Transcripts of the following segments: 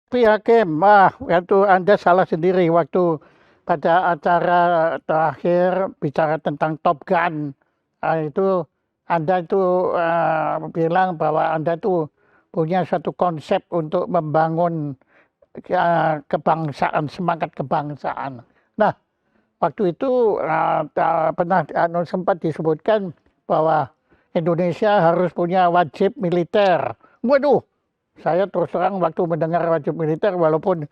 Tapi Hakim, waktu Anda salah sendiri waktu pada acara terakhir bicara tentang Top Gun, itu Anda itu bilang bahwa Anda itu punya satu konsep untuk membangun kebangsaan, semangat kebangsaan. Nah, waktu itu pernah sempat disebutkan bahwa Indonesia harus punya wajib militer. Waduh, saya terus terang waktu mendengar wajib militer, walaupun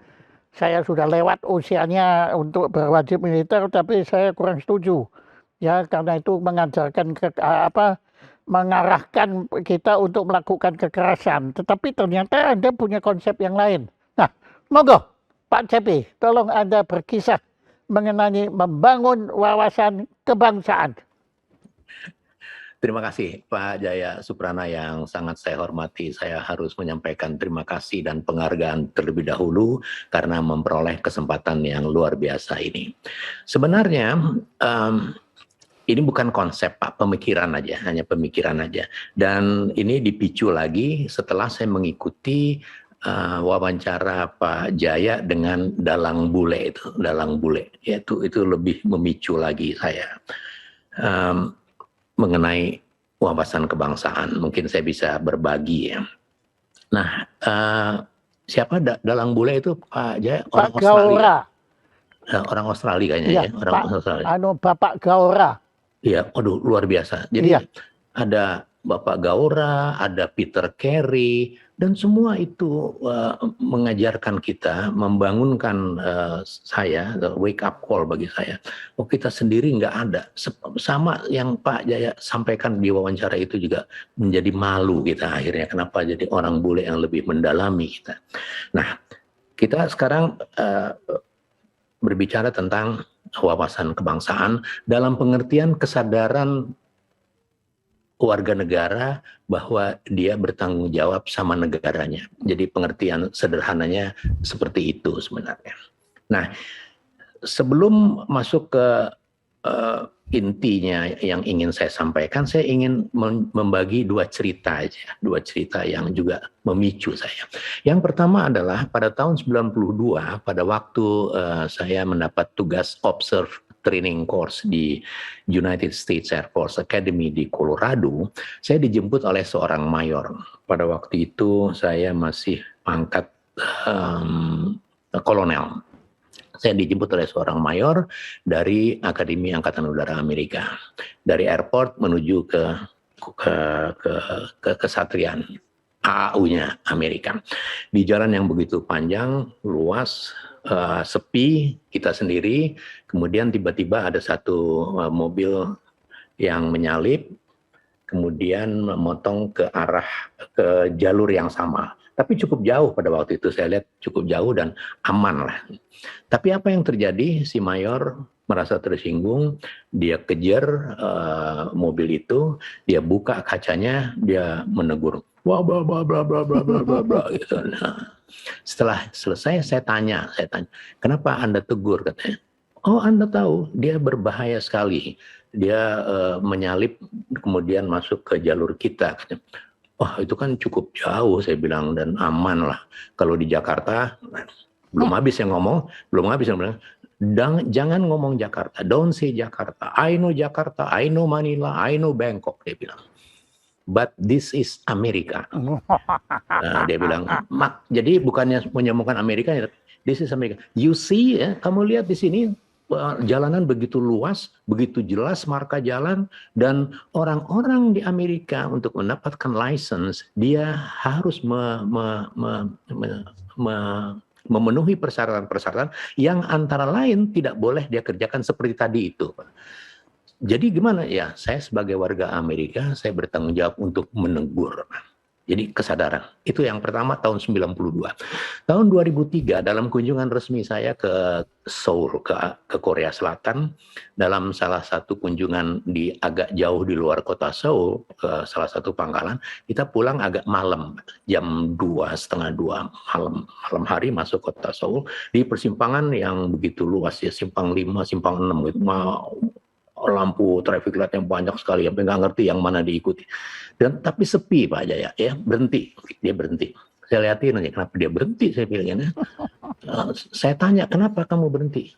saya sudah lewat usianya untuk berwajib militer, tapi saya kurang setuju. Ya, karena itu mengajarkan mengarahkan kita untuk melakukan kekerasan. Tetapi ternyata Anda punya konsep yang lain. Nah, monggo Pak Cepi, tolong Anda berkisah mengenai membangun wawasan kebangsaan. Terima kasih Pak Jaya Suprana yang sangat saya hormati. Saya harus menyampaikan terima kasih dan penghargaan terlebih dahulu karena memperoleh kesempatan yang luar biasa ini. Sebenarnya ini bukan konsep Pak, pemikiran aja, hanya pemikiran aja. Dan ini dipicu lagi setelah saya mengikuti wawancara Pak Jaya dengan Dalang Bule itu, Dalang Bule, yaitu itu lebih memicu lagi saya. Mengenai wawasan kebangsaan, mungkin saya bisa berbagi ya. Nah, siapa Dalang Bule itu Pak Jaya? Orang Pak Australia. Orang Australia kayaknya ya. Orang Australia. Bapak Gaora. Iya, waduh luar biasa. Jadi ada Bapak Gaora, ada Peter Carey, dan semua itu mengajarkan kita, membangunkan saya, wake up call bagi saya. Oh, kita sendiri nggak ada. Sama yang Pak Jaya sampaikan di wawancara itu juga menjadi malu kita akhirnya. Kenapa jadi orang bule yang lebih mendalami kita. Nah, kita sekarang berbicara tentang wawasan kebangsaan dalam pengertian kesadaran warga negara bahwa dia bertanggung jawab sama negaranya. Jadi pengertian sederhananya seperti itu sebenarnya. Nah, sebelum masuk ke intinya yang ingin saya sampaikan, saya ingin membagi dua cerita aja, dua cerita yang juga memicu saya. Yang pertama adalah pada tahun 92, pada waktu saya mendapat tugas observe training course di United States Air Force Academy di Colorado, saya dijemput oleh seorang mayor. Pada waktu itu saya masih pangkat kolonel. Saya dijemput oleh seorang mayor dari Akademi Angkatan Udara Amerika. Dari airport menuju ke kesatrian AAU-nya Amerika. Di jalan yang begitu panjang, luas, sepi, kita sendiri, kemudian tiba-tiba ada satu mobil yang menyalip, kemudian memotong ke arah ke jalur yang sama. Tapi cukup jauh pada waktu itu, saya lihat cukup jauh dan aman lah. Tapi apa yang terjadi, si mayor merasa tersinggung, dia kejar mobil itu, dia buka kacanya, dia menegur, wah bla bla bla bla bla bla bla bla gitu. Nah, setelah selesai saya tanya, kenapa Anda tegur, katanya. Oh, Anda tahu dia berbahaya sekali, dia menyalip kemudian masuk ke jalur kita. Wah, itu kan cukup jauh, saya bilang, dan aman lah. Kalau di Jakarta, belum habis yang ngomong, jangan ngomong Jakarta, don't say Jakarta. I know Jakarta, I know Manila, I know Bangkok, dia bilang. But this is Amerika. Nah, dia bilang, jadi bukannya menyambungkan Amerika, this is Amerika. You see, ya, kamu lihat di sini, jalanan begitu luas, begitu jelas marka jalan, dan orang-orang di Amerika untuk mendapatkan license, dia harus memenuhi persyaratan-persyaratan yang antara lain tidak boleh dia kerjakan seperti tadi itu. Jadi gimana ya, saya sebagai warga Amerika, saya bertanggung jawab untuk menegur. Jadi kesadaran, itu yang pertama tahun 92. Tahun 2003 dalam kunjungan resmi saya ke Seoul, ke Korea Selatan, dalam salah satu kunjungan di agak jauh di luar kota Seoul, ke salah satu pangkalan, kita pulang agak malam, jam 2, setengah 2 malam hari masuk kota Seoul, di persimpangan yang begitu luas ya, simpang 5, simpang 6 gitu, lampu traffic light yang banyak sekali, sampai nggak ngerti yang mana diikuti. Dan tapi sepi Pak Jaya, ya berhenti, dia berhenti. Saya lihatin aja kenapa dia berhenti, saya bilang ya. Saya tanya, kenapa kamu berhenti?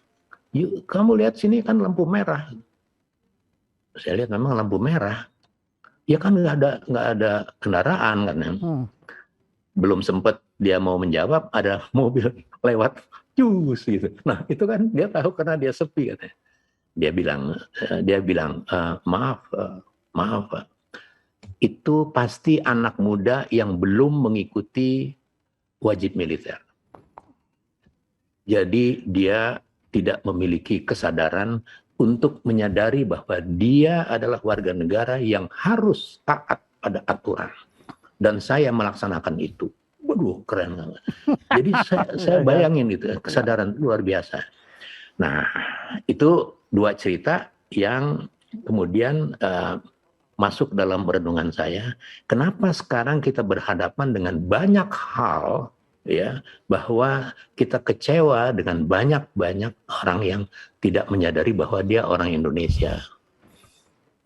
Yuk, kamu lihat sini kan lampu merah. Saya lihat memang lampu merah. Ya kan nggak ada kendaraan kan. Belum sempat dia mau menjawab, ada mobil lewat, cus gitu. Nah itu kan dia tahu karena dia sepi katanya. Dia bilang maaf Pak, itu pasti anak muda yang belum mengikuti wajib militer. Jadi dia tidak memiliki kesadaran untuk menyadari bahwa dia adalah warga negara yang harus taat pada aturan. Dan saya melaksanakan itu. Waduh, keren banget. Jadi saya bayangin gitu, kesadaran luar biasa. Nah, itu dua cerita yang kemudian masuk dalam renungan saya. Kenapa sekarang kita berhadapan dengan banyak hal, ya, bahwa kita kecewa dengan banyak orang yang tidak menyadari bahwa dia orang Indonesia.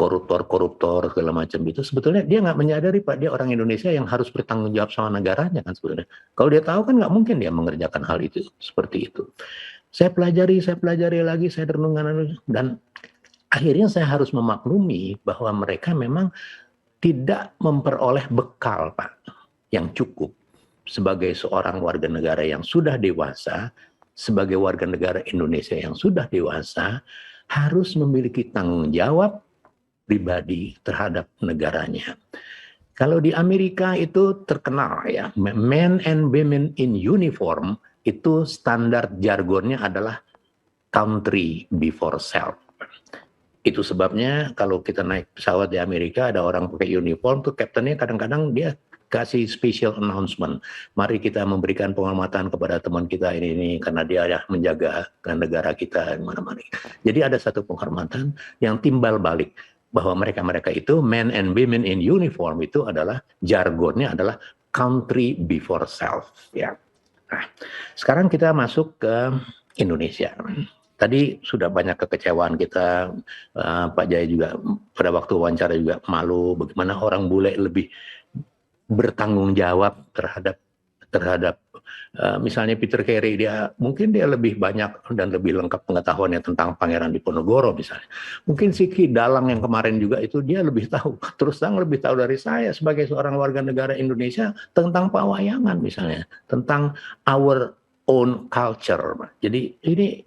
Koruptor segala macam itu sebetulnya dia nggak menyadari Pak, dia orang Indonesia yang harus bertanggung jawab sama negaranya kan sebetulnya. Kalau dia tahu kan nggak mungkin dia mengerjakan hal itu seperti itu. Saya pelajari lagi, saya renungkan, dan akhirnya saya harus memaklumi bahwa mereka memang tidak memperoleh bekal Pak yang cukup sebagai seorang warga negara yang sudah dewasa, sebagai warga negara Indonesia yang sudah dewasa harus memiliki tanggung jawab pribadi terhadap negaranya. Kalau di Amerika itu terkenal ya, men and women in uniform itu standar jargonnya adalah country before self. Itu sebabnya kalau kita naik pesawat di Amerika ada orang pakai uniform tuh kaptennya kadang-kadang dia kasih special announcement. Mari kita memberikan penghormatan kepada teman kita ini karena dia ya menjaga negara kita mana-mana. Jadi ada satu penghormatan yang timbal balik bahwa mereka itu men and women in uniform itu adalah jargonnya adalah country before self ya. Nah, sekarang kita masuk ke Indonesia. Tadi sudah banyak kekecewaan kita, Pak Jaya juga pada waktu wawancara juga malu bagaimana orang bule lebih bertanggung jawab terhadap misalnya Peter Carey, mungkin dia lebih banyak dan lebih lengkap pengetahuannya tentang Pangeran Diponegoro misalnya. Mungkin si Ki Dalang yang kemarin juga itu dia lebih tahu, terus terang lebih tahu dari saya sebagai seorang warga negara Indonesia tentang pawayangan misalnya, tentang our own culture. Jadi ini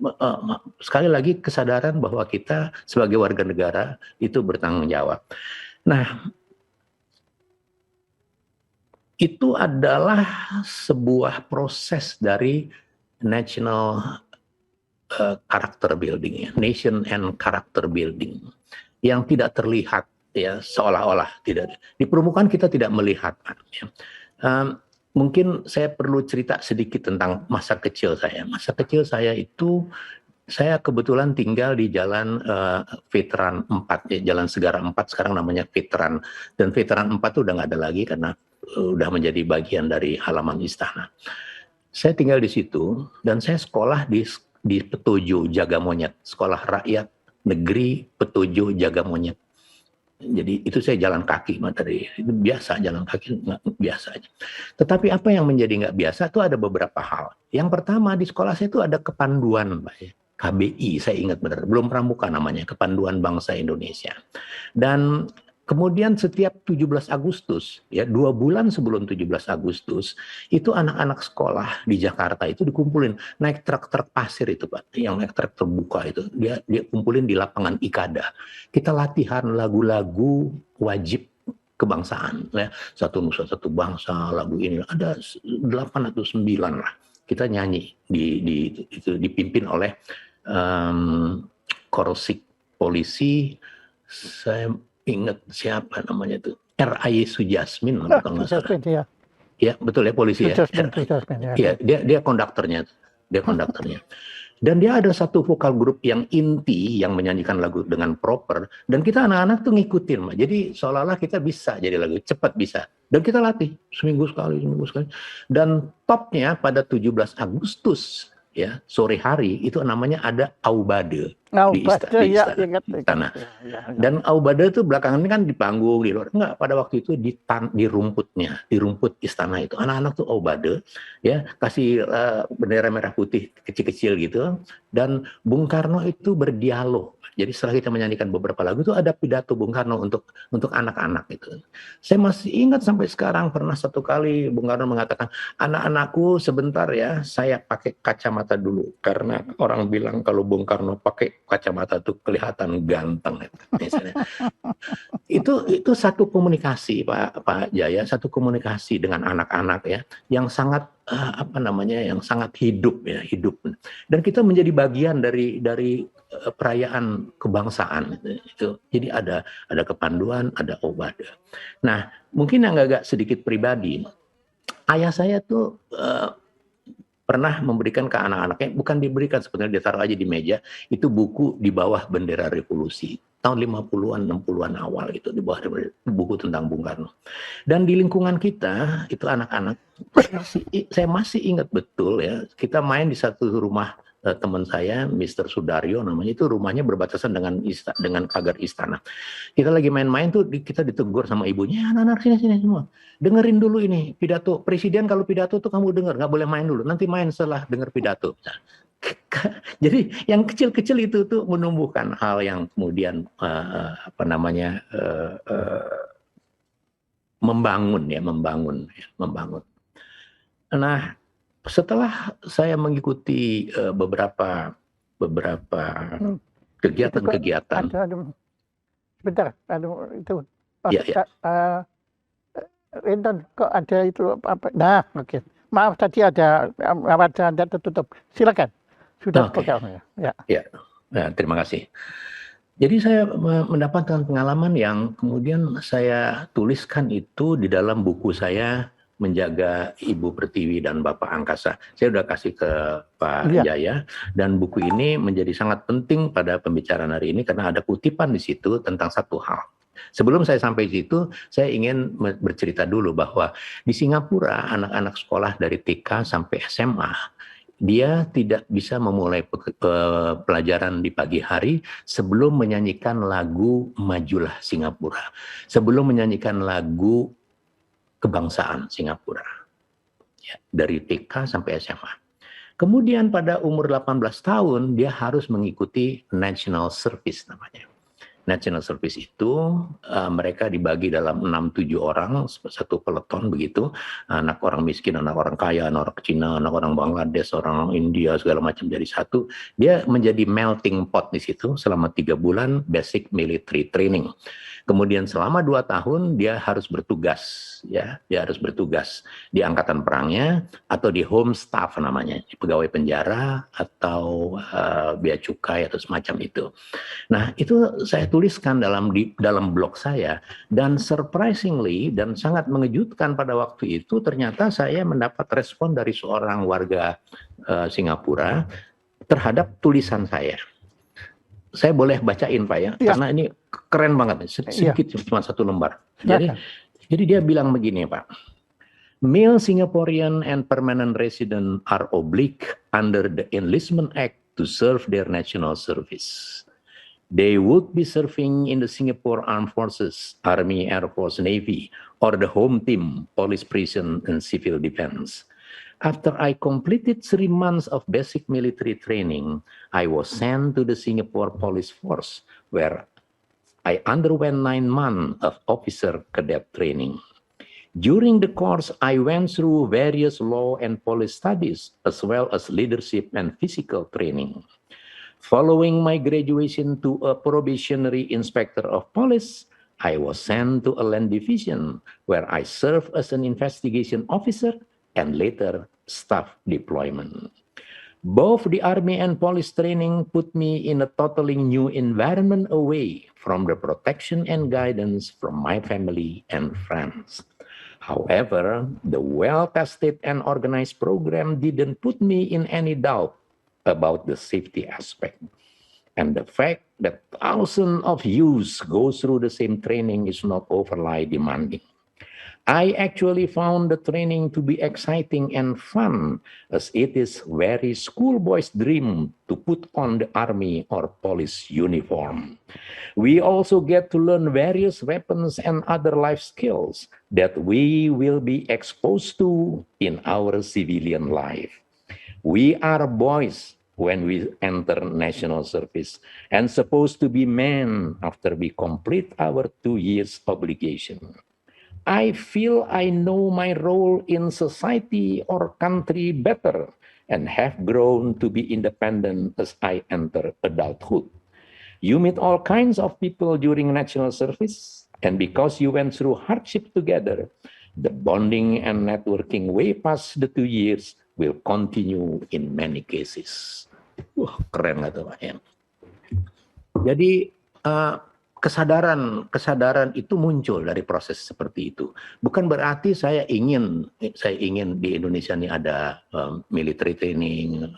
sekali lagi kesadaran bahwa kita sebagai warga negara itu bertanggung jawab. Nah, itu adalah sebuah proses dari national character building, ya, nation and character building, yang tidak terlihat ya, seolah-olah tidak di permukaan kita tidak melihat. Ya. Mungkin saya perlu cerita sedikit tentang masa kecil saya. Masa kecil saya itu saya kebetulan tinggal di Jalan Veteran 4, ya, Jalan Segara 4 sekarang namanya Veteran, dan Veteran 4 itu udah nggak ada lagi karena udah menjadi bagian dari halaman istana. Saya tinggal di situ dan saya sekolah di Petuju Jagamonyet, sekolah rakyat negeri Petuju Jagamonyet. Jadi itu saya jalan kaki dari itu biasa, jalan kaki nggak biasa aja. Tetapi apa yang menjadi nggak biasa itu ada beberapa hal. Yang pertama di sekolah saya itu ada kepanduan, Pak, ya. KBI, saya ingat benar, belum pramuka namanya, Kepanduan Bangsa Indonesia. Dan kemudian setiap 17 Agustus, ya 2 bulan sebelum 17 Agustus, itu anak-anak sekolah di Jakarta itu dikumpulin, naik truk-truk pasir itu Pak, yang naik truk terbuka itu, dia kumpulin di lapangan Ikada. Kita latihan lagu-lagu wajib kebangsaan, ya. Satu Nusa Satu Bangsa, lagu ini ada 8 atau 9 lah. Kita nyanyi itu dipimpin oleh Korsik polisi, saya ingat siapa namanya itu, R.I. Sujasmin, kalau nggak salah. Ya. Ya betul ya, polisi ya. Ya, dia konduktornya, Dan dia ada satu vokal grup yang inti yang menyanyikan lagu dengan proper, dan kita anak-anak tuh ngikutin, Mbak. Jadi seolah-olah kita bisa jadi lagu cepat bisa. Dan kita latih seminggu sekali. Dan topnya pada 17 Agustus ya, sore hari itu namanya ada Aubade. di Baca di ya, ingat. istana. Ya. Dan Aubade itu belakangan ini kan di panggung, di luar. Enggak, pada waktu itu di rumputnya, di rumput istana itu. Anak-anak tuh Aubade, ya, kasih bendera merah putih kecil-kecil gitu. Dan Bung Karno itu berdialog. Jadi setelah kita menyanyikan beberapa lagu itu ada pidato Bung Karno untuk anak-anak itu. Saya masih ingat sampai sekarang pernah satu kali Bung Karno mengatakan, anak-anakku sebentar ya, saya pakai kacamata dulu. Karena orang bilang kalau Bung Karno pakai kacamata itu kelihatan ganteng. Misalnya. Itu satu komunikasi Pak Jaya, satu komunikasi dengan anak-anak ya yang sangat yang sangat hidup ya, hidup. Dan kita menjadi bagian dari perayaan kebangsaan itu. Jadi ada kepanduan, ada Aubade. Nah, mungkin yang agak sedikit pribadi, ayah saya tuh pernah memberikan ke anak-anaknya, bukan diberikan sebenarnya, ditaruh aja di meja, itu buku Di Bawah Bendera Revolusi tahun 50-an 60-an awal, itu di bawah buku tentang Bung Karno. Dan di lingkungan kita itu anak-anak, saya masih ingat betul ya, kita main di satu rumah teman saya, Mr. Sudaryo namanya, itu rumahnya berbatasan dengan pagar istana. Kita lagi main-main tuh kita ditegur sama ibunya, anak-anak sini semua, dengerin dulu ini pidato presiden. Kalau pidato tuh kamu denger, nggak boleh main dulu, nanti main setelah denger pidato. Nah, jadi yang kecil-kecil itu tuh menumbuhkan hal yang kemudian membangun. Nah, setelah saya mengikuti beberapa kegiatan-kegiatan. Sebentar, itu. Ya. Rinton, kok ada itu apa? Nah, oke. Maaf tadi ada wajah Anda tertutup. Silakan. Sudah programnya. Ya. Nah, terima kasih. Jadi saya mendapatkan pengalaman yang kemudian saya tuliskan itu di dalam buku saya, Menjaga Ibu Pertiwi dan Bapak Angkasa. Saya sudah kasih ke Pak Jaya, dan buku ini menjadi sangat penting pada pembicaraan hari ini karena ada kutipan di situ tentang satu hal. Sebelum saya sampai di situ, saya ingin bercerita dulu bahwa di Singapura anak-anak sekolah dari TK sampai SMA, dia tidak bisa memulai pelajaran di pagi hari sebelum menyanyikan lagu Majulah Singapura, sebelum menyanyikan lagu kebangsaan Singapura, ya, dari TK sampai SMA. Kemudian pada umur 18 tahun dia harus mengikuti National Service namanya. National Service itu mereka dibagi dalam 6-7 orang, satu peleton begitu. Anak orang miskin, anak orang kaya, anak orang Cina, anak orang Bangladesh, orang India, segala macam jadi satu. Dia menjadi melting pot di situ selama 3 bulan basic military training. Kemudian selama 2 tahun dia harus bertugas, ya, dia harus bertugas di angkatan perangnya atau di home staff namanya, di pegawai penjara atau bea cukai atau semacam itu. Nah, itu saya tuliskan dalam blog saya, dan surprisingly dan sangat mengejutkan pada waktu itu ternyata saya mendapat respon dari seorang warga Singapura terhadap tulisan saya. Saya boleh bacain Pak ya, karena ini keren banget, sedikit cuma 1 lembar. Jadi dia bilang begini Pak, male Singaporean and permanent resident are obliged under the Enlistment Act to serve their national service. They would be serving in the Singapore Armed Forces, Army, Air Force, Navy, or the Home Team, Police, Prison, and Civil Defense. After I completed 3 months of basic military training, I was sent to the Singapore Police Force, where I underwent 9 months of officer cadet training. During the course, I went through various law and police studies, as well as leadership and physical training. Following my graduation to a probationary inspector of police, I was sent to a land division, where I served as an investigation officer and later staff deployment. Both the Army and police training put me in a totally new environment away from the protection and guidance from my family and friends. However, the well-tested and organized program didn't put me in any doubt about the safety aspect. And the fact that thousands of youths go through the same training is not overly demanding. I actually found the training to be exciting and fun, as it is very schoolboy's dream to put on the army or police uniform. We also get to learn various weapons and other life skills that we will be exposed to in our civilian life. We are boys when we enter national service and supposed to be men after we complete our 2 years obligation. I feel I know my role in society or country better and have grown to be independent as I enter adulthood. You meet all kinds of people during national service, and because you went through hardship together, the bonding and networking way past the 2 years will continue in many cases. Wah, keren nggak tuh Pak ya? Jadi kesadaran itu muncul dari proses seperti itu. Bukan berarti saya ingin di Indonesia ini ada military training,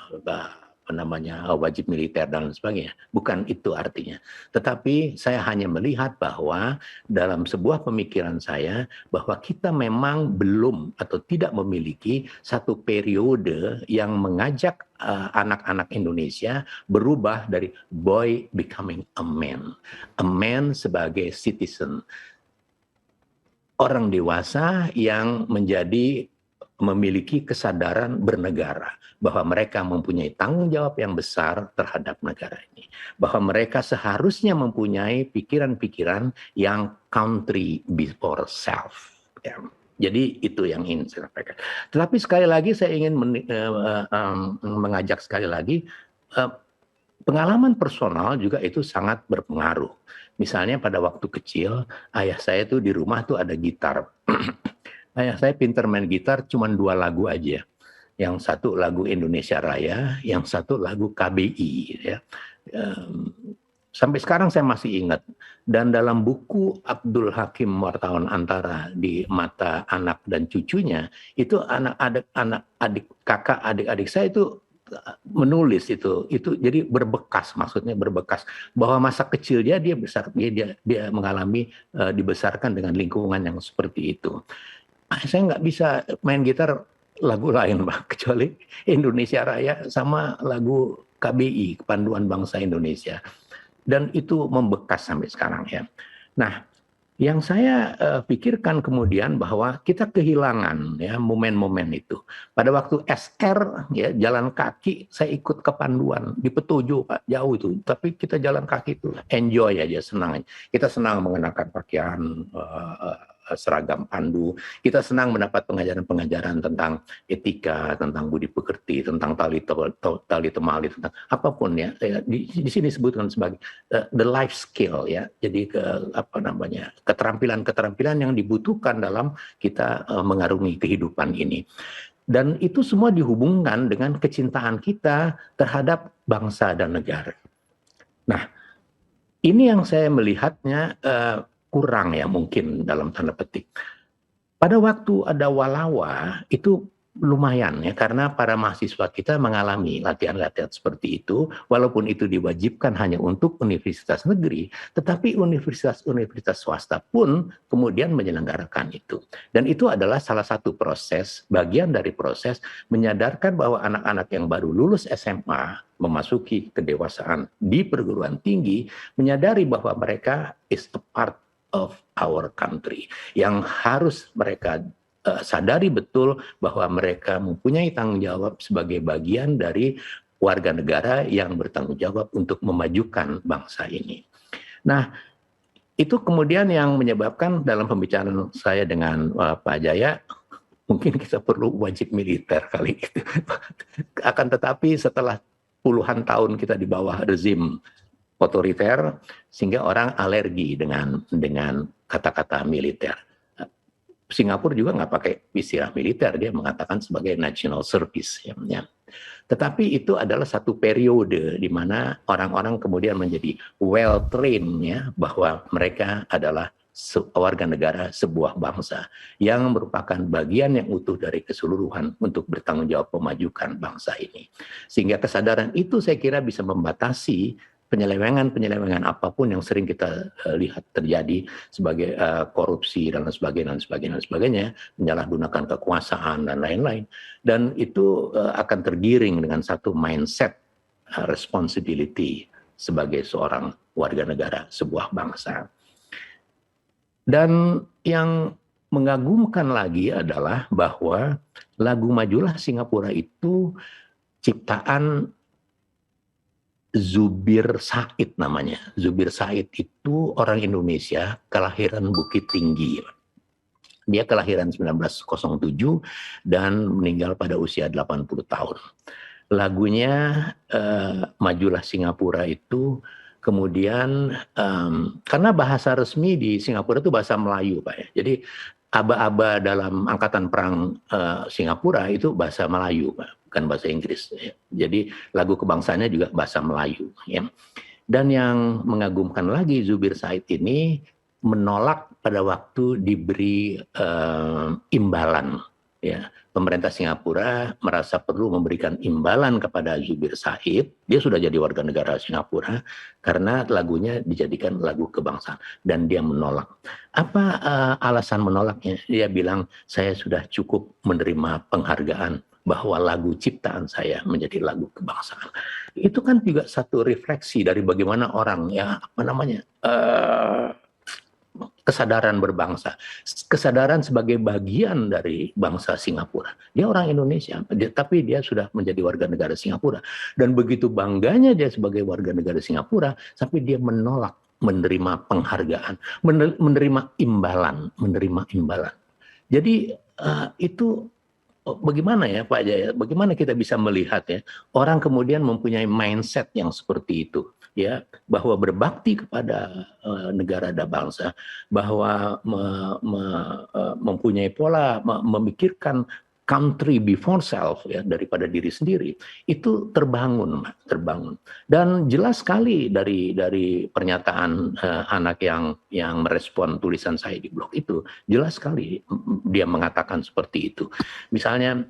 wajib militer dan sebagainya. Bukan itu artinya. Tetapi saya hanya melihat bahwa dalam sebuah pemikiran saya bahwa kita memang belum atau tidak memiliki satu periode yang mengajak anak-anak Indonesia berubah dari boy becoming a man sebagai citizen, orang dewasa yang memiliki kesadaran bernegara, bahwa mereka mempunyai tanggung jawab yang besar terhadap negara ini, bahwa mereka seharusnya mempunyai pikiran-pikiran yang country before self. Ya. Jadi itu yang ingin saya sampaikan. Tetapi sekali lagi saya ingin mengajak sekali lagi, pengalaman personal juga itu sangat berpengaruh. Misalnya pada waktu kecil, ayah saya tuh di rumah tuh ada gitar. Ayah saya pinter main gitar, cuma 2 lagu aja. Yang satu lagu Indonesia Raya, yang satu lagu KBI. Ya. Sampai sekarang saya masih ingat. Dan dalam buku Abdul Hakim Wartawan Antara di Mata Anak dan Cucunya, itu adik-adik saya itu menulis itu jadi berbekas, maksudnya berbekas bahwa masa kecil dia mengalami dibesarkan dengan lingkungan yang seperti itu. Saya nggak bisa main gitar lagu lain Pak, kecuali Indonesia Raya sama lagu KBI, Panduan Bangsa Indonesia. Dan itu membekas sampai sekarang ya. Nah, yang saya pikirkan kemudian bahwa kita kehilangan ya momen-momen itu. Pada waktu SR ya jalan kaki saya ikut ke Panduan di Petujo Pak, jauh itu. Tapi kita jalan kaki itu enjoy aja, senang aja. Kita senang mengenakan pakaian seragam pandu. Kita senang mendapat pengajaran-pengajaran tentang etika, tentang budi pekerti, tentang tali temali, tentang apapun ya. Di sini disebutkan sebagai the life skill ya. Jadi keterampilan-keterampilan yang dibutuhkan dalam kita mengarungi kehidupan ini. Dan itu semua dihubungkan dengan kecintaan kita terhadap bangsa dan negara. Nah, ini yang saya melihatnya kurang ya mungkin dalam tanda petik. Pada waktu ada Walawa itu lumayan ya karena para mahasiswa kita mengalami latihan-latihan seperti itu, walaupun itu diwajibkan hanya untuk universitas negeri, tetapi universitas-universitas swasta pun kemudian menyelenggarakan itu. Dan itu adalah salah satu proses, bagian dari proses menyadarkan bahwa anak-anak yang baru lulus SMA memasuki kedewasaan di perguruan tinggi menyadari bahwa mereka is a part of our country, yang harus mereka sadari betul bahwa mereka mempunyai tanggung jawab sebagai bagian dari warga negara yang bertanggung jawab untuk memajukan bangsa ini. Nah, itu kemudian yang menyebabkan dalam pembicaraan saya dengan Pak Jaya, mungkin kita perlu wajib militer kali gitu. Akan tetapi setelah puluhan tahun kita di bawah rezim otoriter, sehingga orang alergi dengan kata-kata militer. Singapura juga nggak pakai istilah militer, dia mengatakan sebagai national service. Ya. Tetapi itu adalah satu periode di mana orang-orang kemudian menjadi well trained ya, bahwa mereka adalah warga negara sebuah bangsa yang merupakan bagian yang utuh dari keseluruhan untuk bertanggung jawab memajukan bangsa ini. Sehingga kesadaran itu saya kira bisa membatasi penyelewengan apapun yang sering kita lihat terjadi sebagai korupsi dan sebagainya, menyalahgunakan kekuasaan dan lain-lain. Dan itu akan tergiring dengan satu mindset responsibility sebagai seorang warga negara sebuah bangsa. Dan yang mengagumkan lagi adalah bahwa lagu Majulah Singapura itu ciptaan Zubir Said namanya. Zubir Said itu orang Indonesia, kelahiran Bukit Tinggi. Dia kelahiran 1907 dan meninggal pada usia 80 tahun. Lagunya Majulah Singapura itu kemudian karena bahasa resmi di Singapura itu bahasa Melayu, Pak ya. Jadi aba-aba dalam angkatan perang Singapura itu bahasa Melayu, Pak, bukan bahasa Inggris. Ya. Jadi lagu kebangsaannya juga bahasa Melayu. Ya. Dan yang mengagumkan lagi, Zubir Said ini menolak pada waktu diberi imbalan. Ya. Pemerintah Singapura merasa perlu memberikan imbalan kepada Zubir Said. Dia sudah jadi warga negara Singapura karena lagunya dijadikan lagu kebangsaan dan dia menolak. Apa alasan menolaknya? Dia bilang, saya sudah cukup menerima penghargaan bahwa lagu ciptaan saya menjadi lagu kebangsaan. Itu kan juga satu refleksi dari bagaimana orang kesadaran berbangsa, kesadaran sebagai bagian dari bangsa Singapura. Dia orang Indonesia, tapi dia sudah menjadi warga negara Singapura. Dan begitu bangganya dia sebagai warga negara Singapura, sampai dia menolak menerima penghargaan, menerima imbalan. Jadi itu bagaimana ya Pak Jaya, bagaimana kita bisa melihat ya, orang kemudian mempunyai mindset yang seperti itu. Ya, bahwa berbakti kepada negara dan bangsa, bahwa mempunyai pola memikirkan country before self ya, daripada diri sendiri, itu terbangun. Dan jelas sekali dari pernyataan anak yang merespon tulisan saya di blog itu, jelas sekali dia mengatakan seperti itu. Misalnya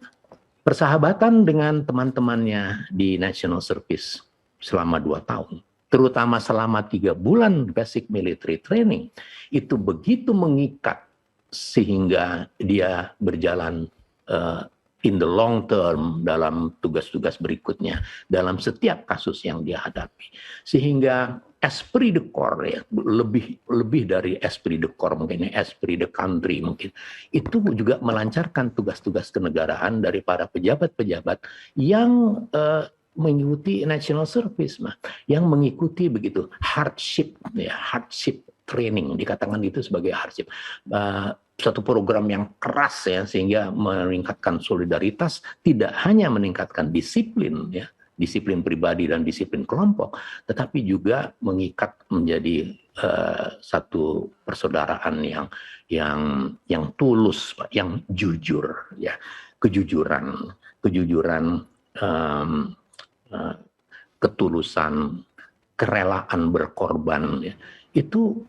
persahabatan dengan teman-temannya di National Service selama 2 tahun, terutama selama 3 bulan basic military training, itu begitu mengikat sehingga dia berjalan in the long term dalam tugas-tugas berikutnya, dalam setiap kasus yang dia hadapi. Sehingga esprit de corps ya, lebih dari esprit de corps mungkin, esprit de country mungkin, itu juga melancarkan tugas-tugas kenegaraan dari para pejabat-pejabat yang mengikuti national service, yang mengikuti begitu hardship training, dikatakan itu sebagai hardship, satu program yang keras ya, sehingga meningkatkan solidaritas, tidak hanya meningkatkan disiplin ya, disiplin pribadi dan disiplin kelompok, tetapi juga mengikat menjadi satu persaudaraan yang tulus, yang jujur ya, kejujuran, ketulusan, kerelaan berkorban ya, itu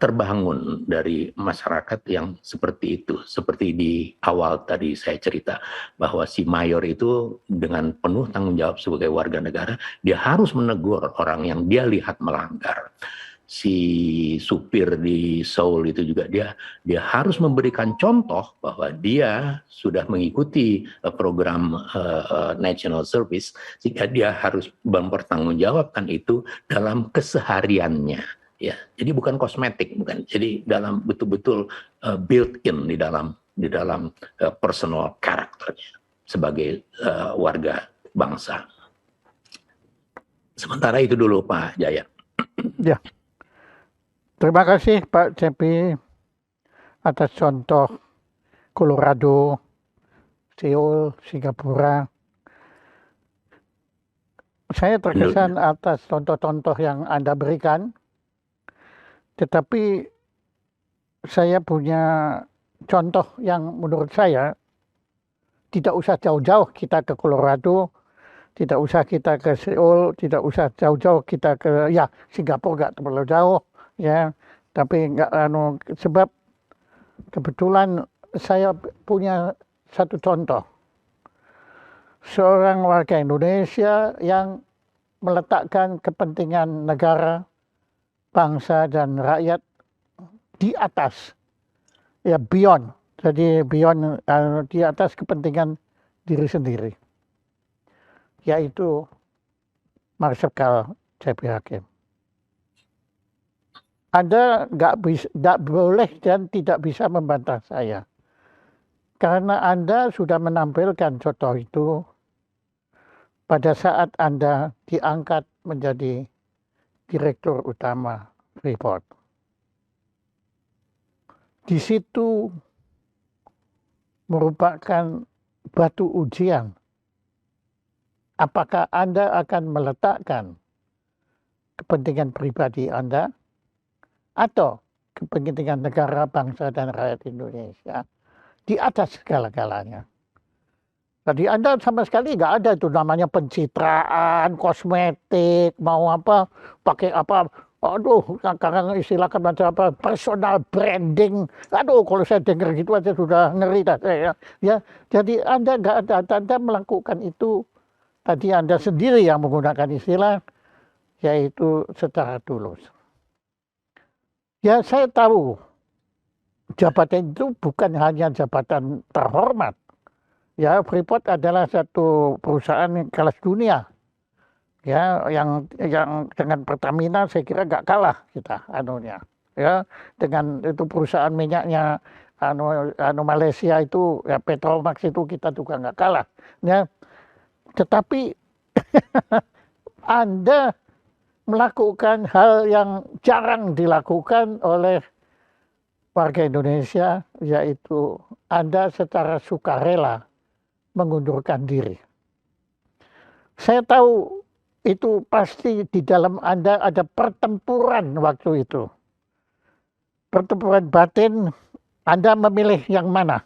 terbangun dari masyarakat yang seperti itu. Seperti di awal tadi saya cerita bahwa si mayor itu dengan penuh tanggung jawab sebagai warga negara, dia harus menegur orang yang dia lihat melanggar. Si supir di Seoul itu juga dia harus memberikan contoh bahwa dia sudah mengikuti program national service, sehingga dia harus mempertanggungjawabkan itu dalam kesehariannya. Ya, jadi bukan kosmetik, bukan. Jadi dalam betul-betul built-in di dalam personal karakternya sebagai warga bangsa. Sementara itu dulu Pak Jaya. Ya, terima kasih Pak Cepi atas contoh Colorado, Seoul, Singapura. Saya terkesan atas contoh-contoh yang Anda berikan. Tetapi saya punya contoh yang menurut saya tidak usah jauh-jauh kita ke Colorado, tidak usah kita ke Seoul, tidak usah jauh-jauh kita ke Singapura, nggak terlalu jauh ya. Tapi sebab kebetulan saya punya satu contoh, seorang warga Indonesia yang meletakkan kepentingan negara, bangsa dan rakyat di atas, ya beyond. Jadi beyond di atas kepentingan diri sendiri, yaitu Marsikal C.P. Hakim. Anda nggak boleh dan tidak bisa membantah saya, karena Anda sudah menampilkan contoh itu pada saat Anda diangkat menjadi Direktur Utama Freeport. Di situ merupakan batu ujian. Apakah Anda akan meletakkan kepentingan pribadi Anda atau kepentingan negara, bangsa, dan rakyat Indonesia di atas segala-galanya? Tadi Anda sama sekali nggak ada itu namanya pencitraan, kosmetik, mau apa, pakai apa, aduh, sekarang istilahkan macam apa, personal branding. Aduh, kalau saya dengar gitu aja sudah ngeri dah saya. Ya, jadi Anda nggak ada, Anda melakukan itu. Tadi Anda sendiri yang menggunakan istilah, yaitu secara tulus. Ya, saya tahu jabatan itu bukan hanya jabatan terhormat. Ya, Freeport adalah satu perusahaan kelas dunia. Ya, yang dengan Pertamina saya kira nggak kalah kita anunya. Ya, dengan itu perusahaan minyaknya Malaysia itu, ya Petromax itu kita juga nggak kalah. Ya, tetapi Anda melakukan hal yang jarang dilakukan oleh warga Indonesia, yaitu Anda secara sukarela mengundurkan diri. Saya tahu itu pasti di dalam Anda ada pertempuran waktu itu. Pertempuran batin, Anda memilih yang mana?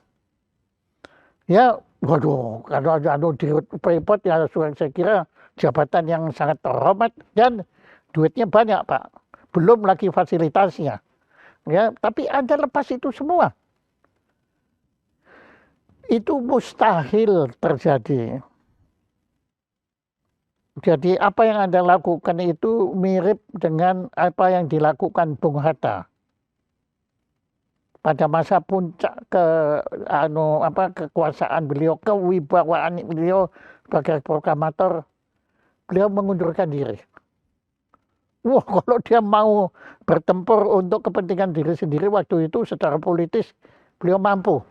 Ya, waduh, kalau ada di Freeport ya saya kira jabatan yang sangat terhormat dan duitnya banyak, Pak. Belum lagi fasilitasnya. Ya, tapi Anda lepas itu semua. Itu mustahil terjadi. Jadi apa yang Anda lakukan itu mirip dengan apa yang dilakukan Bung Hatta pada masa puncak kekuasaan beliau, kewibawaan beliau sebagai proklamator, beliau mengundurkan diri. Wah, kalau dia mau bertempur untuk kepentingan diri sendiri waktu itu secara politis, beliau mampu.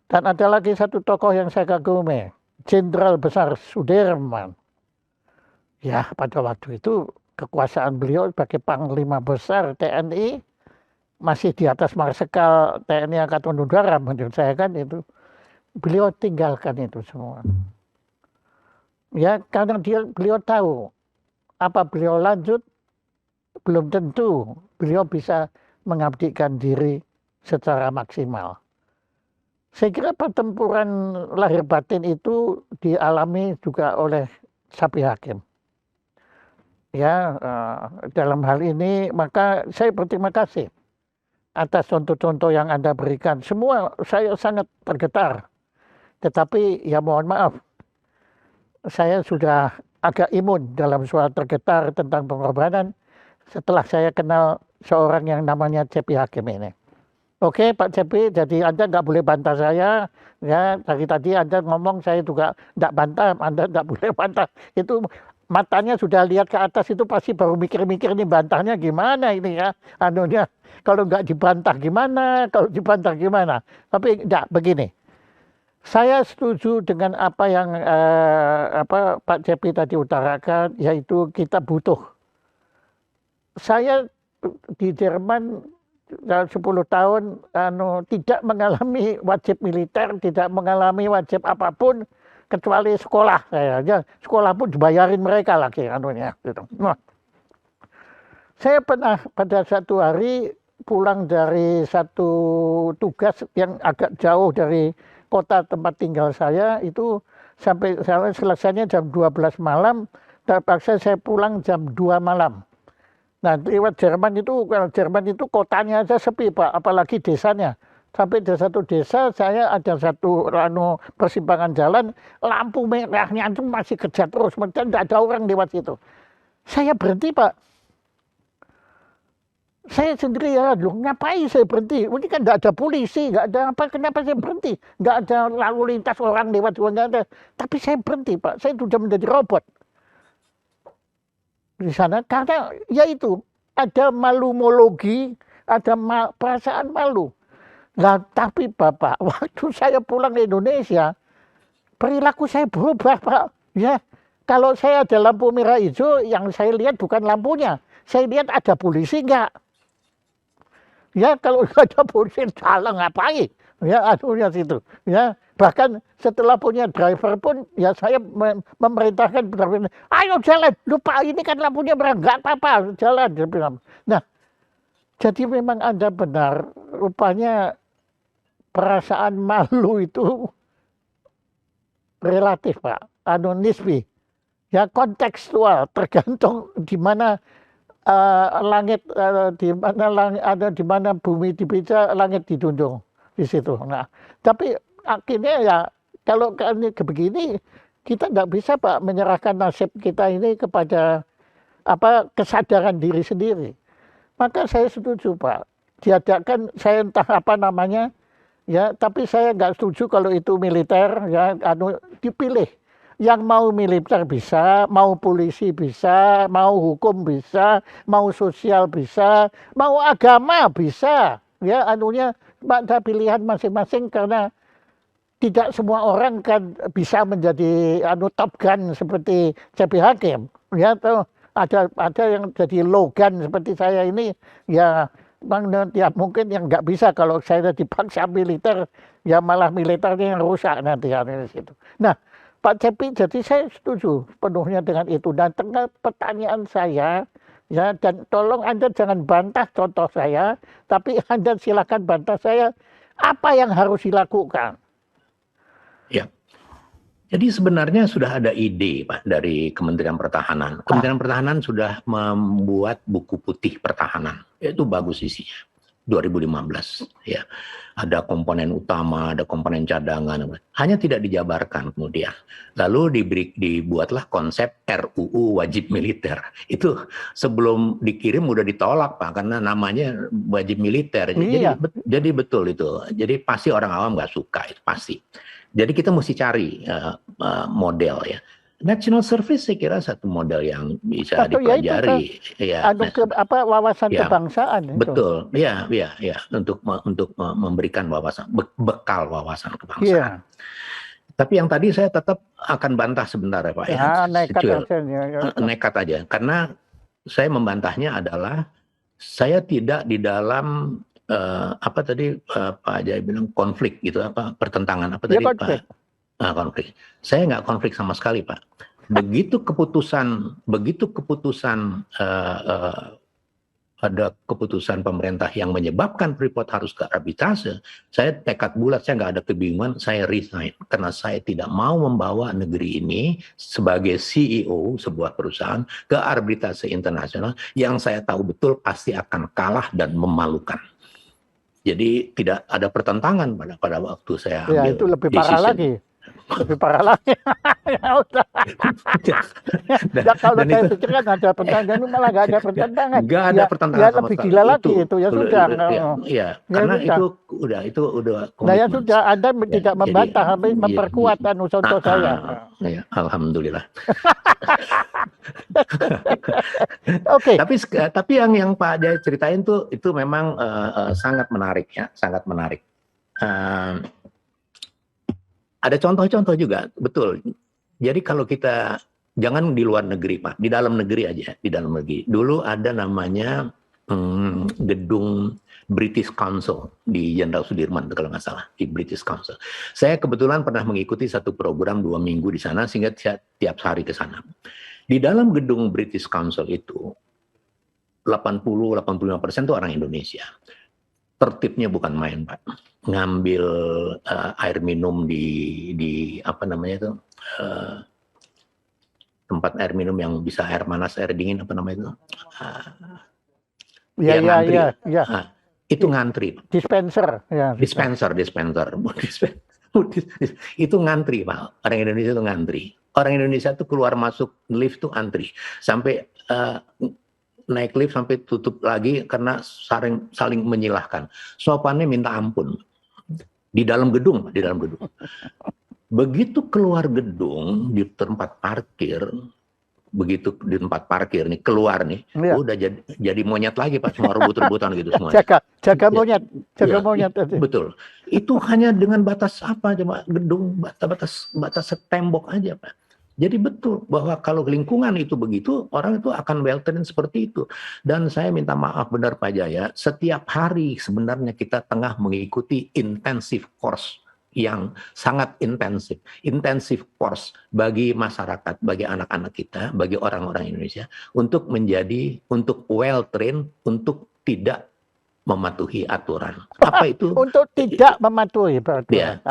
Dan ada lagi satu tokoh yang saya kagumi, Jenderal Besar Sudirman. Ya, pada waktu itu kekuasaan beliau sebagai Panglima Besar TNI masih di atas Marsikal TNI Angkatan Udara menurut saya kan itu. Beliau tinggalkan itu semua. Ya, karena beliau tahu apa beliau lanjut, belum tentu beliau bisa mengabdikan diri secara maksimal. Saya kira pertempuran lahir batin itu dialami juga oleh C.P. Hakim. Ya, dalam hal ini maka saya berterima kasih atas contoh-contoh yang Anda berikan. Semua saya sangat tergetar. Tetapi ya mohon maaf, saya sudah agak imun dalam soal tergetar tentang pengorbanan setelah saya kenal seorang yang namanya C.P. Hakim ini. Oke Pak C.P., jadi Anda nggak boleh bantah saya. Ya, dari tadi Anda ngomong saya juga nggak bantah, Anda nggak boleh bantah. Itu matanya sudah lihat ke atas itu pasti baru mikir-mikir ini bantahnya gimana ini ya. Anunya, kalau nggak dibantah gimana, kalau dibantah gimana. Tapi enggak, begini. Saya setuju dengan apa yang Pak C.P. tadi utarakan, yaitu kita butuh. Saya di Jerman 10 tahun tidak mengalami wajib militer, tidak mengalami wajib apapun kecuali sekolah saya. Sekolah pun dibayarin mereka lagi anunya gitu. Nah, saya pernah pada satu hari pulang dari satu tugas yang agak jauh dari kota tempat tinggal saya, itu sampai selesainya jam 12 malam, terpaksa saya pulang jam 2 malam. Nah, lewat Jerman itu, kalau Jerman itu kotanya aja sepi Pak, apalagi desanya. Sampai di satu desa saya ada satu persimpangan jalan, lampu merahnya itu masih kerja terus, dan tidak ada orang lewat situ. Saya berhenti, Pak. Saya sendiri ya, loh ngapain saya berhenti? Ini kan tidak ada polisi, nggak ada apa, kenapa saya berhenti? Nggak ada lalu lintas orang lewat juga nggak ada. Tapi saya berhenti, Pak. Saya sudah menjadi robot di sana karena ya itu ada malumologi, ada perasaan malu. Nah, tapi Bapak, waktu saya pulang ke Indonesia, perilaku saya berubah, Pak. Ya, kalau saya ada lampu merah hijau, yang saya lihat bukan lampunya, saya lihat ada polisi enggak. Ya, kalau nggak ada polisi salah ngapain? Ya, anunya situ. Ya, bahkan setelah punya driver pun, ya saya memerintahkan driver, ayo jalan, lupa ini kan lampunya merah, nggak apa-apa, jalan. Nah, jadi memang Anda benar, rupanya perasaan malu itu relatif, Pak, nisbi, ya kontekstual, tergantung di mana langit, di mana ada di mana bumi dipijak, langit dijunjung di situ. Nah, tapi akhirnya ya kalau ini begini kita nggak bisa, Pak, menyerahkan nasib kita ini kepada kesadaran diri sendiri. Maka saya setuju, Pak, diadakan saya entah apa namanya. Ya, tapi saya nggak setuju kalau itu militer, ya, dipilih. Yang mau militer bisa, mau polisi bisa, mau hukum bisa, mau sosial bisa, mau agama bisa. Ya, ada pilihan masing-masing karena tidak semua orang kan bisa menjadi top gun seperti C.P. Hakim. Ya, tuh ada yang jadi logan seperti saya ini, ya. Ya mungkin yang nggak bisa kalau saya dipaksa militer, ya malah militernya yang rusak nanti di situ. Nah, Pak Cepi, jadi saya setuju penuhnya dengan itu. Dan tengah pertanyaan saya, ya, dan tolong Anda jangan bantah contoh saya, tapi Anda silakan bantah saya apa yang harus dilakukan. Ya. Jadi sebenarnya sudah ada ide, Pak, dari Kementerian Pertahanan. Kementerian Pertahanan sudah membuat buku putih pertahanan. Itu bagus isinya. 2015, ya. Ada komponen utama, ada komponen cadangan. Hanya tidak dijabarkan kemudian. Lalu dibuatlah konsep RUU wajib militer. Itu sebelum dikirim udah ditolak, Pak, karena namanya wajib militer. Iya. Jadi betul itu. Jadi pasti orang awam nggak suka, itu pasti. Jadi kita mesti cari model ya. National Service saya kira satu model yang bisa dipelajari. Ya, wawasan kebangsaan. Betul, ya, untuk memberikan wawasan, bekal wawasan kebangsaan. Tapi yang tadi saya tetap akan bantah sebentar ya Pak ya. Nekat aja, karena saya membantahnya adalah saya tidak di dalam Pak Jaya bilang konflik gitu, pertentangan apa tadi Pak? Konflik. Saya nggak konflik sama sekali, Pak. Begitu keputusan ada keputusan pemerintah yang menyebabkan Freeport harus ke arbitrase, saya tekad bulat, saya nggak ada kebingungan, saya resign karena saya tidak mau membawa negeri ini sebagai CEO sebuah perusahaan ke arbitrase internasional yang saya tahu betul pasti akan kalah dan memalukan. Jadi tidak ada pertentangan pada waktu saya ambil. Ya, itu lebih parah lagi. Lebih parah lagi. Ya udah. Kalau saya pikir kan ada pertentangan, ini malah nggak ada pertentangan. Nggak ada pertentangan. Ya lebih gila lagi itu, ya sudah. Ya, karena itu udah. Nah ya sudah, Anda tidak membantah, tapi memperkuat contoh saya. Ya, alhamdulillah. Oke. Tapi yang Pak Jaya ceritain tuh itu memang sangat menarik ya, sangat menarik. Ada contoh-contoh juga, betul. Jadi kalau kita jangan di luar negeri, Pak, di dalam negeri aja, di dalam negeri. Dulu ada namanya gedung British Council di Jenderal Sudirman kalau nggak salah, di British Council. Saya kebetulan pernah mengikuti satu program 2 minggu di sana sehingga saya tiap hari ke sana. Di dalam gedung British Council itu 80-85% itu orang Indonesia. Tertibnya bukan main, Pak. Ngambil air minum di apa namanya itu tempat air minum yang bisa air panas, air dingin apa namanya itu? Iya. itu ngantri. Dispenser, ya. Dispenser. Itu ngantri, Pak. Orang Indonesia itu ngantri. Orang Indonesia itu keluar masuk lift tuh antri. Sampai naik lift sampai tutup lagi karena saling menyilahkan. Sopannya minta ampun. Di dalam gedung. Begitu keluar gedung di tempat parkir, nih keluar nih, Iya. udah jadi monyet lagi, Pak, semua rebut-rebutan gitu semua. Jaga monyet, Ya, monyet. betul. Itu hanya dengan batas apa, cuma gedung, batas tembok aja, Pak. Jadi betul bahwa kalau lingkungan itu begitu, orang itu akan well trained seperti itu. Dan saya minta maaf benar Pak Jaya, setiap hari sebenarnya kita tengah mengikuti intensive course yang sangat intensif course bagi masyarakat, bagi anak-anak kita, bagi orang-orang Indonesia untuk well trained, untuk tidak mematuhi aturan. Apa itu? Untuk tidak mematuhi peraturan.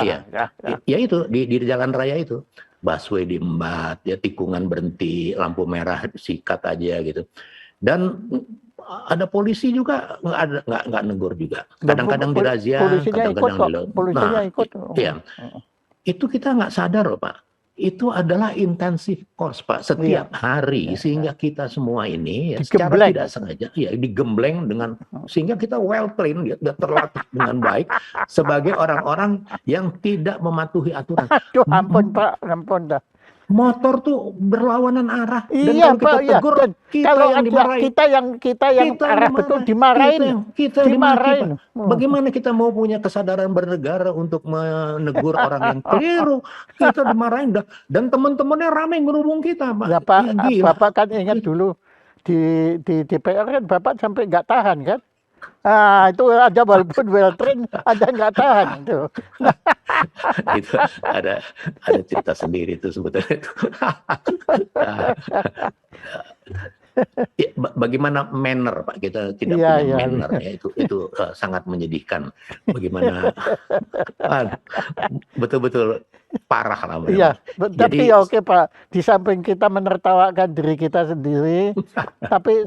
Ya itu di jalan raya itu. Busway diembat, ya tikungan berhenti, lampu merah sikat aja gitu. Dan ada polisi juga nggak negur juga. Kadang-kadang dirazia, kadang-kadang polisinya ikut. Iya. Itu kita nggak sadar loh Pak. Itu adalah intensif course Pak setiap hari sehingga kita semua ini secara tidak sengaja digembleng dengan sehingga kita well trained, terlatih dengan baik sebagai orang-orang yang tidak mematuhi aturan. Aduh, ampun Pak, ampun dah. Motor tuh berlawanan arah dan iya, kalau kita tegur kalau yang dimarahin. Kita yang arah betul dimarahin. Kita dimarahin. Bagaimana kita mau punya kesadaran bernegara untuk menegur orang yang keliru? Kita dimarahin dan teman-temannya ramai ngerubung kita, Pak. Ya, Pak, Bapak kan ingat dulu di DPR kan Bapak sampai nggak tahan kan? Itu ada walaupun well trained ada nggak tahan itu. Itu ada cerita sendiri itu sebetulnya itu. Bagaimana manner Pak, kita tidak punya manner ya, itu sangat menyedihkan. Bagaimana betul-betul parah lah. Iya, tapi ya oke Pak, di samping kita menertawakan diri kita sendiri, tapi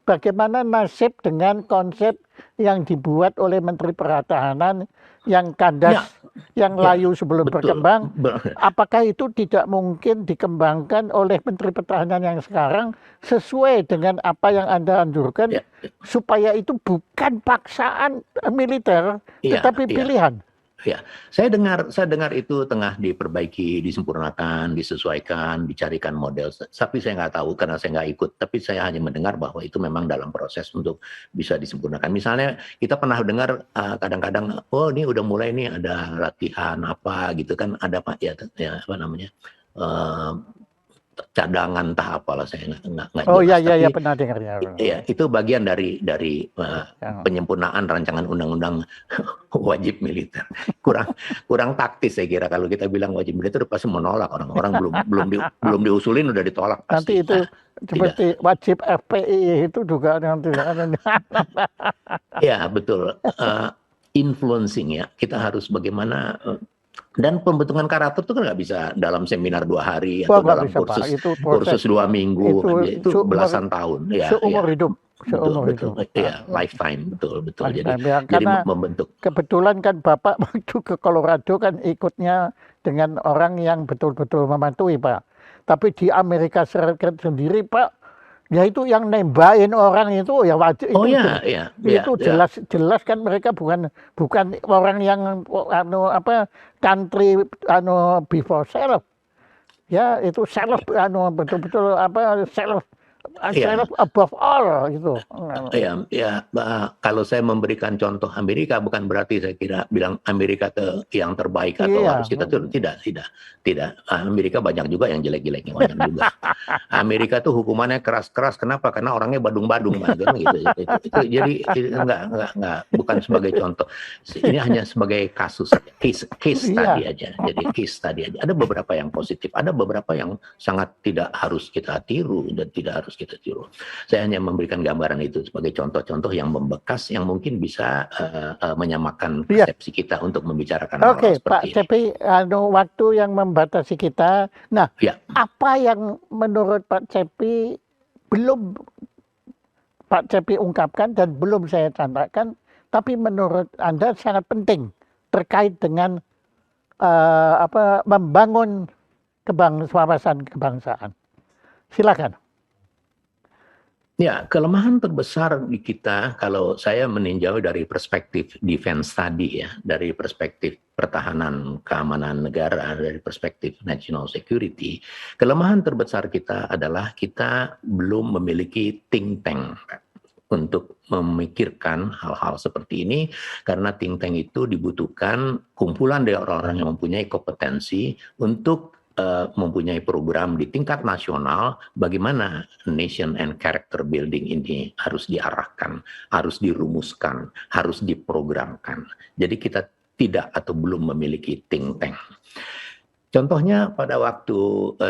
bagaimana nasib dengan konsep yang dibuat oleh Menteri Pertahanan yang kandas, yang layu sebelum berkembang, apakah itu tidak mungkin dikembangkan oleh Menteri Pertahanan yang sekarang sesuai dengan apa yang Anda anjurkan, supaya itu bukan paksaan militer, tetapi pilihan? Ya, saya dengar itu tengah diperbaiki, disempurnakan, disesuaikan, dicarikan model. Tapi saya nggak tahu karena saya nggak ikut. Tapi saya hanya mendengar bahwa itu memang dalam proses untuk bisa disempurnakan. Misalnya kita pernah dengar kadang-kadang, oh ini udah mulai nih ada latihan apa gitu kan, ada Pak ya apa namanya cadangan tahap apalah saya nggak oh jelas. Iya pernah dengar ya. Iya, itu bagian dari penyempurnaan rancangan undang-undang wajib militer. Kurang taktis saya kira kalau kita bilang wajib militer pasti menolak, orang-orang belum diusulin udah ditolak pasti. Nanti itu seperti wajib FPI itu juga nanti. Ya betul, influencing ya, kita harus bagaimana. Dan pembentukan karakter itu kan nggak bisa dalam seminar 2 hari atau dalam kursus 2 minggu, itu belasan tahun. Seumur hidup. Betul. Ya, lifetime, betul. Lifetime, jadi membentuk. Kebetulan kan Bapak waktu ke Colorado kan ikutnya dengan orang yang betul-betul mematuhi Pak. Tapi di Amerika Serikat sendiri Pak, ya itu yang nembakin orang itu ya wajib. Oh itu jelas kan mereka bukan orang yang country before self. Ya itu self betul-betul self above all gitu. Ya, kalau saya memberikan contoh Amerika bukan berarti saya kira bilang Amerika yang terbaik atau harus kita tidak. Amerika banyak juga yang jelek-jeleknya banyak juga. Amerika tuh hukumannya keras-keras. Kenapa? Karena orangnya badung-badung gitu. Jadi enggak bukan sebagai contoh. Ini hanya sebagai case study aja. Jadi case study aja. Ada beberapa yang positif, ada beberapa yang sangat tidak harus kita tiru dan tidak harus kita tiru. Saya hanya memberikan gambaran itu sebagai contoh-contoh yang membekas yang mungkin bisa menyamakan persepsi kita untuk membicarakan hal seperti ini. Oke, Pak Cepi, waktu yang membatasi kita. Nah, apa yang menurut Pak Cepi belum Pak Cepi ungkapkan dan belum saya cantakkan tapi menurut Anda sangat penting terkait dengan membangun wawasan kebangsaan. Silakan. Ya, kelemahan terbesar di kita kalau saya meninjau dari perspektif defense study ya, dari perspektif pertahanan keamanan negara, dari perspektif national security, kelemahan terbesar kita adalah kita belum memiliki think tank untuk memikirkan hal-hal seperti ini, karena think tank itu dibutuhkan kumpulan dari orang-orang yang mempunyai kompetensi untuk mempunyai program di tingkat nasional bagaimana nation and character building ini harus diarahkan, harus dirumuskan, harus diprogramkan. Jadi kita tidak atau belum memiliki think tank. Contohnya pada waktu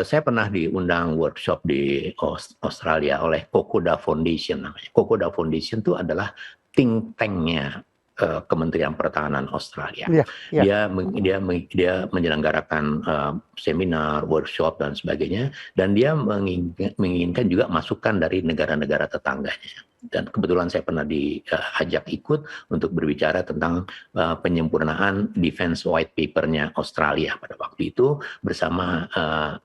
saya pernah diundang workshop di Australia oleh Kokoda Foundation namanya. Kokoda Foundation itu adalah think tank-nya Kementerian Pertahanan Australia. Yeah, yeah. Dia menyelenggarakan seminar, workshop dan sebagainya, dan dia menginginkan juga masukan dari negara-negara tetangganya. Dan kebetulan saya pernah diajak ikut untuk berbicara tentang penyempurnaan defense white paper-nya Australia pada waktu itu bersama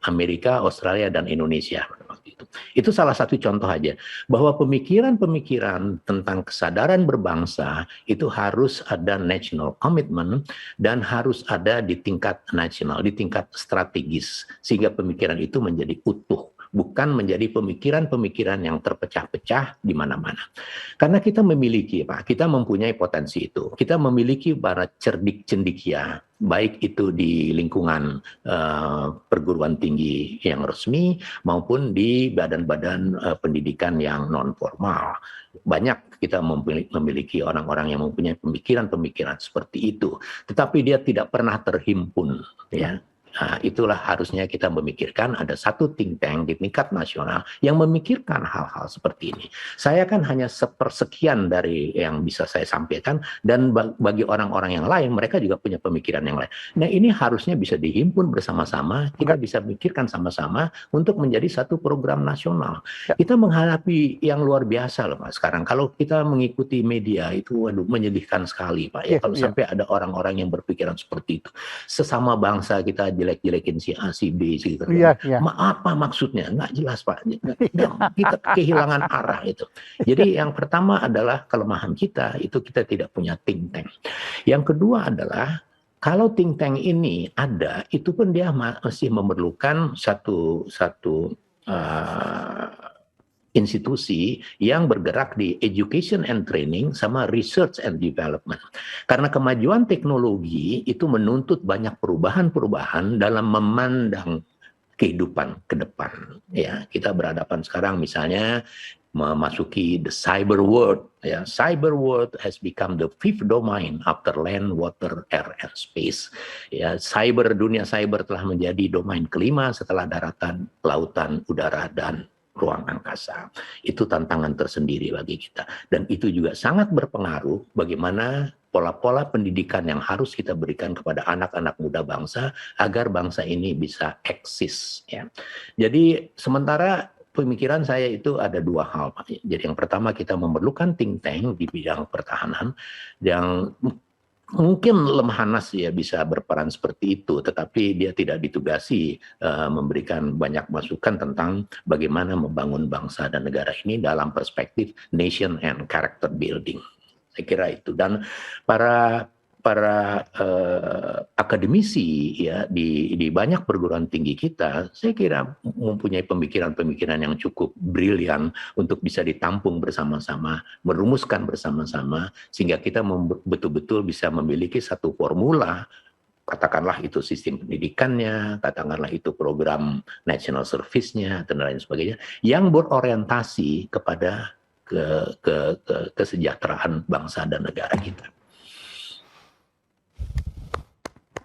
Amerika, Australia dan Indonesia pada waktu itu. Itu salah satu contoh aja bahwa pemikiran-pemikiran tentang kesadaran berbangsa itu harus ada national commitment dan harus ada di tingkat nasional, di tingkat strategis sehingga pemikiran itu menjadi utuh. Bukan menjadi pemikiran-pemikiran yang terpecah-pecah di mana-mana. Karena kita memiliki, Pak, kita mempunyai potensi itu. Kita memiliki para cerdik cendikia, baik itu di lingkungan perguruan tinggi yang resmi maupun di badan-badan pendidikan yang non formal. Banyak kita memiliki orang-orang yang mempunyai pemikiran-pemikiran seperti itu, tetapi dia tidak pernah terhimpun, ya. Nah, itulah harusnya kita memikirkan ada satu think tank di tingkat nasional yang memikirkan hal-hal seperti ini. Saya kan hanya sepersekian dari yang bisa saya sampaikan, dan bagi orang-orang yang lain, mereka juga punya pemikiran yang lain. Nah, ini harusnya bisa dihimpun bersama-sama, kita bisa pikirkan sama-sama untuk menjadi satu program nasional. Kita menghadapi yang luar biasa loh, Pak, sekarang. Kalau kita mengikuti media, itu waduh, menyedihkan sekali, Pak. Ya, kalau sampai ada orang-orang yang berpikiran seperti itu. Sesama bangsa kita jelek-jelekin si A, si B, gitu. Apa maksudnya? Nggak jelas, Pak. Kita kehilangan arah itu. Jadi yang pertama adalah kelemahan kita, itu kita tidak punya think tank. Yang kedua adalah, kalau think tank ini ada, itu pun dia masih memerlukan satu institusi yang bergerak di education and training sama research and development. Karena kemajuan teknologi itu menuntut banyak perubahan-perubahan dalam memandang kehidupan ke depan. Ya, kita berhadapan sekarang misalnya memasuki the cyber world. Ya, cyber world has become the fifth domain after land, water, air, and space. Ya, dunia cyber telah menjadi domain kelima setelah daratan, lautan, udara, dan ruang angkasa. Itu tantangan tersendiri bagi kita. Dan itu juga sangat berpengaruh bagaimana pola-pola pendidikan yang harus kita berikan kepada anak-anak muda bangsa agar bangsa ini bisa eksis. Ya. Jadi sementara pemikiran saya itu ada dua hal, Pak. Jadi yang pertama, kita memerlukan think tank di bidang pertahanan yang mungkin Lemhanas ya bisa berperan seperti itu, tetapi dia tidak ditugasi memberikan banyak masukan tentang bagaimana membangun bangsa dan negara ini dalam perspektif nation and character building. Saya kira itu. Dan para akademisi ya di banyak perguruan tinggi kita, saya kira mempunyai pemikiran-pemikiran yang cukup brilian untuk bisa ditampung bersama-sama, merumuskan bersama-sama, sehingga kita betul-betul bisa memiliki satu formula, katakanlah itu sistem pendidikannya, katakanlah itu program national service-nya, dan lain sebagainya, yang berorientasi kepada kesejahteraan bangsa dan negara kita.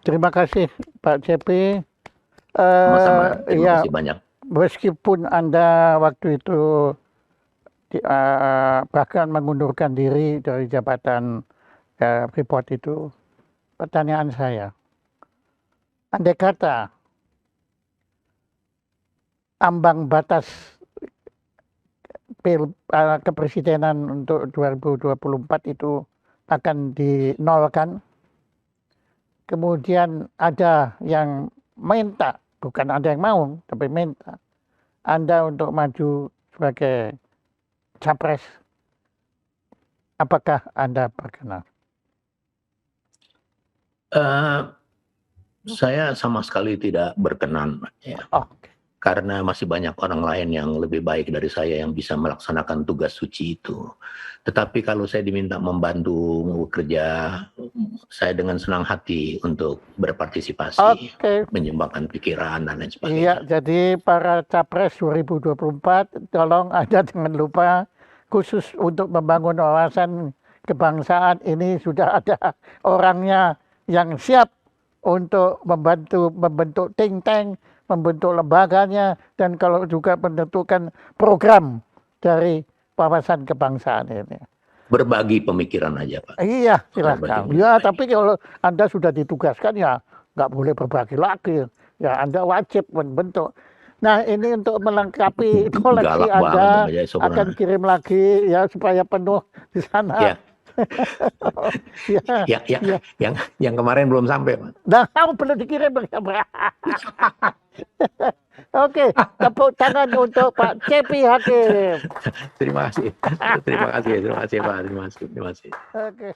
Terima kasih Pak CP. Sama-sama, terima kasih banyak. Meskipun Anda waktu itu bahkan mengundurkan diri dari jabatan Freeport itu, pertanyaan saya, andai kata ambang batas kepresidenan untuk 2024 itu akan dinolkan. Kemudian ada yang minta, bukan ada yang mau, tapi minta Anda untuk maju sebagai capres. Apakah Anda berkenan? Saya sama sekali tidak berkenan, ya. Oke. Karena masih banyak orang lain yang lebih baik dari saya yang bisa melaksanakan tugas suci itu. Tetapi kalau saya diminta membantu kerja, saya dengan senang hati untuk berpartisipasi, Oke. menyumbangkan pikiran dan lain Iya, sebagainya. jadi para capres 2024, tolong Anda jangan lupa khusus untuk membangun wawasan kebangsaan ini sudah ada orangnya yang siap untuk membantu membentuk think tank, membentuk lembaganya, dan kalau juga menentukan program dari wawasan kebangsaan ini. Berbagi pemikiran aja, Pak. Iya, silakan. Berbagi. Ya, tapi kalau Anda sudah ditugaskan ya nggak boleh berbagi lagi. Ya, Anda wajib membentuk. Nah, ini untuk melengkapi koleksi Galak Anda banget Pak Jaya akan Sobrana. kirim lagi ya supaya penuh di sana. Ya, Ya, ya. yang kemarin belum sampai, Pak. Nah, kamu perlu dikirim. Oke, tepuk tangan untuk Pak Cepi Hakim. Terima kasih. Terima kasih, Pak. Terima kasih. Oke.